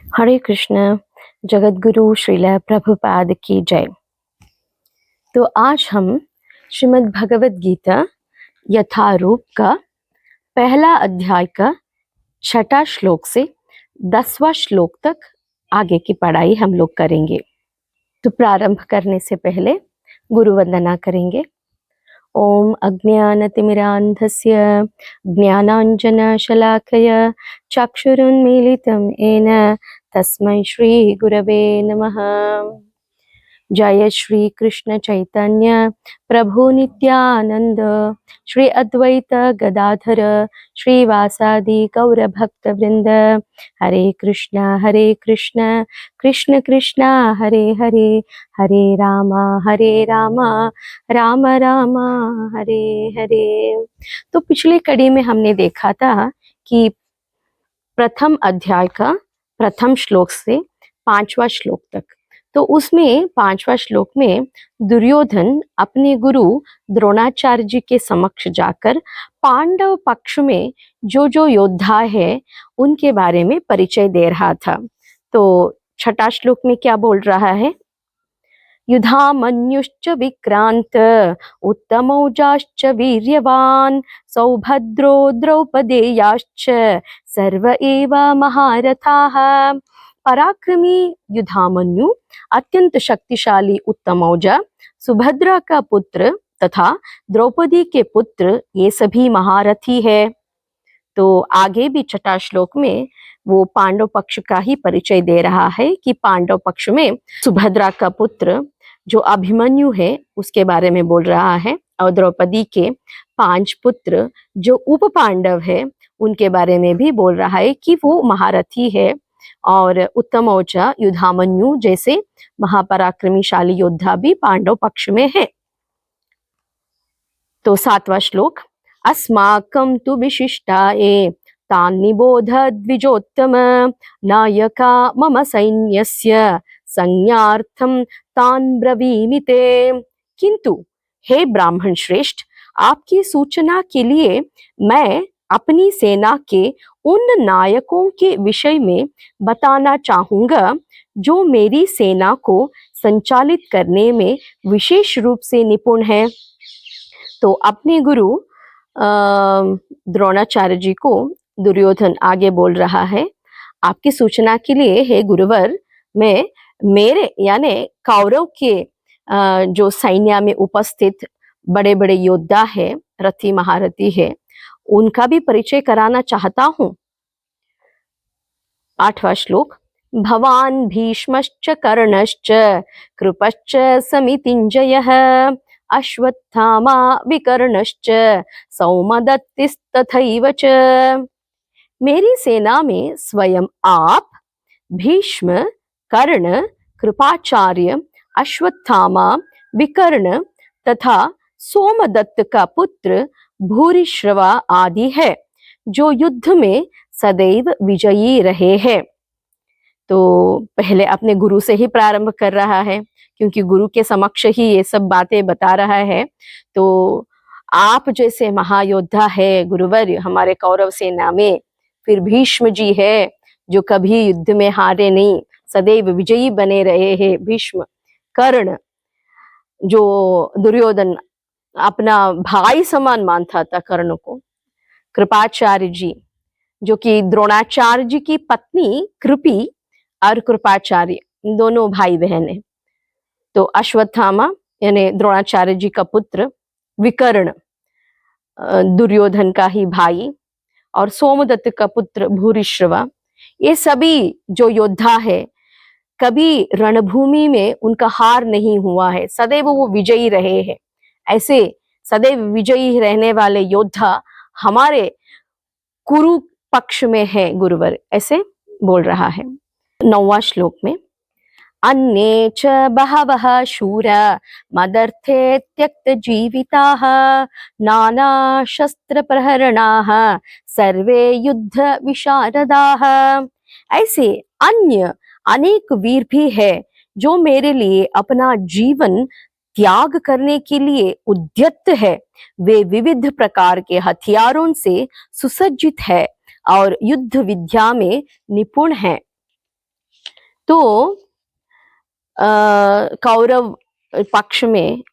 हरे कृष्ण। जगत गुरु श्रील प्रभुपाद की जय। तो आज हम श्रीमद् भगवत गीता यथारूप का पहला अध्याय का 6वां श्लोक से 10वां श्लोक तक आगे की पढ़ाई हम लोग करेंगे। तो प्रारंभ करने से पहले गुरु वंदना करेंगे। ओम अज्ञानतिमिरान्धस्य ज्ञानाञ्जनशलाकया चक्षुरुन्मीलितं येन तस्मै श्री गुरवे नमः। जय श्री कृष्ण चैतन्य प्रभु नित्यानंद श्री अद्वैत गदाधर श्रीवासादि गौर भक्त वृंद। हरे कृष्ण कृष्ण कृष्ण हरे हरे, हरे राम राम राम हरे हरे। तो पिछली कड़ी में हमने देखा था कि प्रथम अध्याय का प्रथम श्लोक से 5वां श्लोक तक, तो उसमें 5वां श्लोक में दुर्योधन अपने गुरु द्रोणाचार्य जी के समक्ष जाकर पांडव पक्ष में जो जो योद्धा है उनके बारे में परिचय दे रहा था। तो 6वां श्लोक में क्या बोल रहा है? युधामन्युश्च विक्रांत उत्तमौजाश्च वीर्यवान सौभद्रो द्रौपदेयाश्च सर्व एव महारथाः। पराक्रमी युधामन्यु, अत्यंत शक्तिशाली उत्तमौजा, सुभद्रा का पुत्र तथा द्रौपदी के पुत्र, ये सभी महारथी है। तो आगे भी 6वां श्लोक में वो पांडव पक्ष का ही परिचय दे रहा है कि पांडव पक्ष में सुभद्रा का पुत्र जो अभिमन्यु है उसके बारे में बोल रहा है, और द्रौपदी के 5 पुत्र जो उप पांडव है उनके बारे में भी बोल रहा है कि वो महारथी है, और उत्तमौजा युधामन्यु जैसे महापराक्रमीशाली योद्धा भी पांडव पक्ष में है। तो 7वां श्लोक, अस्माकं तु विशिष्टाये तान् निबोध द्विजोत्तम नायका मम सैन्यस्य संज्ञार्थम तान् ब्रवीमि ते। किंतु हे ब्राह्मण श्रेष्ठ, आपकी सूचना के लिए मैं अपनी सेना के उन नायकों के विषय में बताना चाहूंगा जो मेरी सेना को संचालित करने में विशेष रूप से निपुण है। तो अपने गुरु द्रोणाचार्य जी को दुर्योधन आगे बोल रहा है, आपकी सूचना के लिए हे गुरुवर, मैं मेरे यानी कौरव के जो सैन्य में उपस्थित बड़े बड़े योद्धा है, रथी महारथी है, उनका भी परिचय कराना चाहता हूँ। 8वां श्लोक, भवान भीष्मश्च कर्णश्च कृपश्च समितिञ्जयः अश्वत्थामा विकर्णश्च सौमदत्तिस्तथैव च। मेरी सेना में स्वयं आप, भीष्म, कर्ण, कृपाचार्य, अश्वत्थामा, विकर्ण तथा सोमदत्त का पुत्र भूरिश्रवा आदि है जो युद्ध में सदैव विजयी रहे हैं। तो पहले अपने गुरु से ही प्रारंभ कर रहा है क्योंकि गुरु के समक्ष ही ये सब बातें बता रहा है। तो आप जैसे महायोद्धा है गुरुवर हमारे कौरव सेना में, फिर भीष्म जी है जो कभी युद्ध में हारे नहीं, सदैव विजयी बने रहे हैं भीष्म, कर्ण जो दुर्योधन अपना भाई समान मानता था कर्ण को, कृपाचार्य जी जो कि द्रोणाचार्य जी की पत्नी कृपी और कृपाचार्य दोनों भाई बहन है। तो अश्वत्थामा यानी द्रोणाचार्य जी का पुत्र, विकर्ण दुर्योधन का ही भाई, और सोमदत्त का पुत्र भूरिश्रवा, ये सभी जो योद्धा है कभी रणभूमि में उनका हार नहीं हुआ है, सदैव वो विजयी रहे हैं। ऐसे सदैव विजयी रहने वाले योद्धा हमारे कुरु पक्ष में है गुरुवर, ऐसे बोल रहा है। 9वां श्लोक में, अन्ये च बहवः शूरा मदर्थे त्यक्त जीविताः नाना शस्त्र प्रहरणाः सर्वे युद्ध विशारदाः। ऐसे अन्य अनेक वीर भी है जो मेरे लिए अपना जीवन त्याग करने के लिए उद्यत है। वे विविध प्रकार के हथियारों से सुसज्जित है और युद्ध विद्या में निपुण है। तो कौरव पक्ष में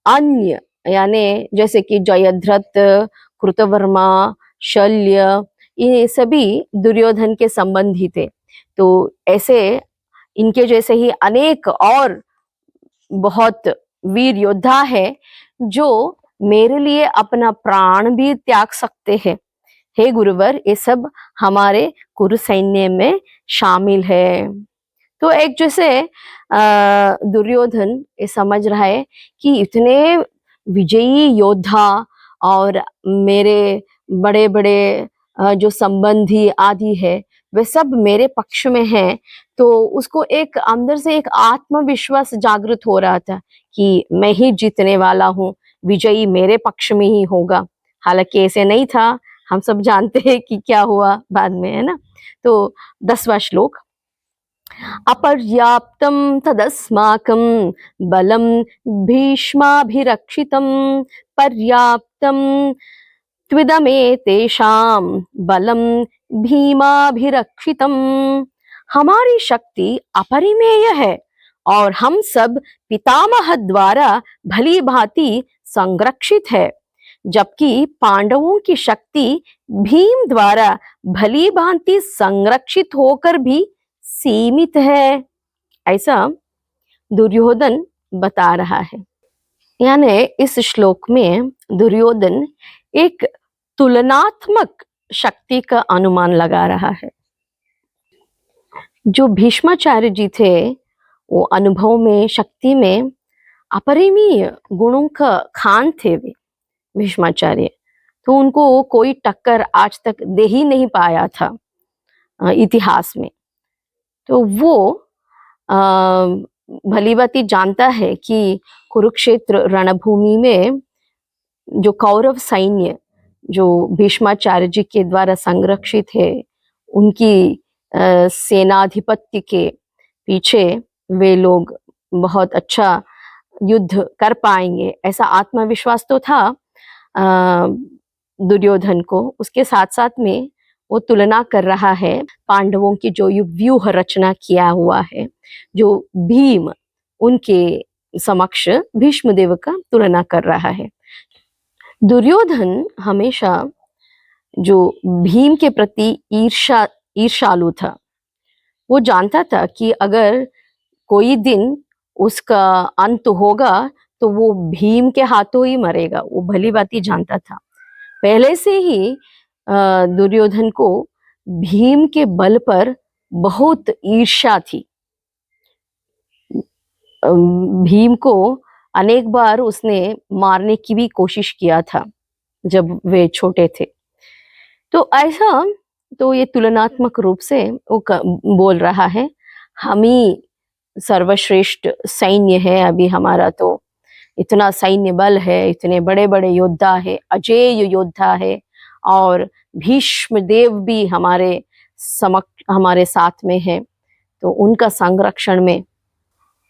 अन्य यानी जैसे कि जयद्रथ, कृतवर्मा, शल्य, ये सभी दुर्योधन के संबंधी थे। तो ऐसे इनके जैसे ही अनेक और बहुत वीर योद्धा है जो मेरे लिए अपना प्राण भी त्याग सकते हैं। हे गुरुवर, ये सब हमारे कुरु सैन्य में शामिल है। तो एक जैसे दुर्योधन ये समझ रहा है कि इतने विजयी योद्धा और मेरे बड़े बड़े जो संबंधी आदि है वे सब मेरे पक्ष में हैं। तो उसको एक अंदर से एक आत्मविश्वास जागृत हो रहा था कि मैं ही जीतने वाला हूँ, विजयी मेरे पक्ष में ही होगा। हालांकि ऐसे नहीं था, हम सब जानते हैं कि क्या हुआ बाद में, है ना। तो 10वां श्लोक, अपर्याप्तं तदस्माकं बलं भीष्माभिरक्षितं पर्याप्तं त्विदमेतेषां बलं भीमाभिरक्षितं। हमारी शक्ति अपरिमेय है और हम सब पितामह द्वारा भली भांति संरक्षित है, जबकि पांडवों की शक्ति भीम द्वारा भली भांति संरक्षित होकर भी सीमित है, ऐसा दुर्योधन बता रहा है। यानी इस श्लोक में दुर्योधन एक तुलनात्मक शक्ति का अनुमान लगा रहा है। जो भीष्माचार्य जी थे वो अनुभव में, शक्ति में अपरिमेय गुणों का खान थे वे भीष्माचार्य। तो उनको कोई टक्कर आज तक दे ही नहीं पाया था इतिहास में। तो वो भलीभांति जानता है कि कुरुक्षेत्र रणभूमि में जो कौरव सैन्य जो भीष्माचार्य जी के द्वारा संरक्षित है, उनकी सेनाधिपत्य के पीछे वे लोग बहुत अच्छा युद्ध कर पाएंगे, ऐसा आत्मविश्वास तो था दुर्योधन को। उसके साथ साथ में वो तुलना कर रहा है पांडवों की जो व्यूह रचना किया हुआ है, जो भीम उनके समक्ष भीष्मदेव का तुलना कर रहा है। दुर्योधन हमेशा जो भीम के प्रति ईर्षालु था। वो जानता था कि अगर कोई दिन उसका अंत होगा तो वो भीम के हाथों ही मरेगा, वो भली भांति जानता था। पहले से ही दुर्योधन को भीम के बल पर बहुत ईर्ष्या थी। भीम को अनेक बार उसने मारने की भी कोशिश किया था जब वे छोटे थे। तो ऐसा, तो ये तुलनात्मक रूप से वो बोल रहा है, हम ही सर्वश्रेष्ठ सैन्य है अभी हमारा, तो इतना सैन्य बल है, इतने बड़े बड़े योद्धा है, अजेय योद्धा है, और भीष्म देव भी हमारे साथ में है। तो उनका संरक्षण में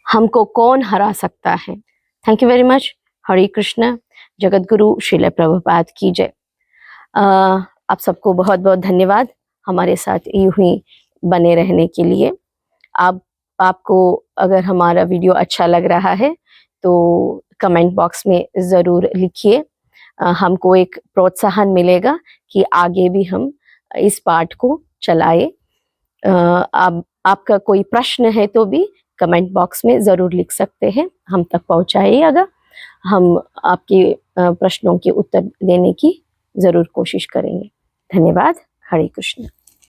हमको कौन हरा सकता है। Thank you very much. Hare Krishna. Jagat Guru Srila Prabhupada की जय। आप सबको बहुत बहुत धन्यवाद हमारे साथ यूं ही बने रहने के लिए। आपको अगर हमारा वीडियो अच्छा लग रहा है तो कमेंट बॉक्स में ज़रूर लिखिए। हमको एक प्रोत्साहन मिलेगा कि आगे भी हम इस पाठ को चलाए। आपका कोई प्रश्न है तो भी कमेंट बॉक्स में ज़रूर लिख सकते हैं, हम तक पहुंचाइएगा। हम आपके प्रश्नों के उत्तर देने की ज़रूर कोशिश करेंगे। धन्यवाद। हरे कृष्ण।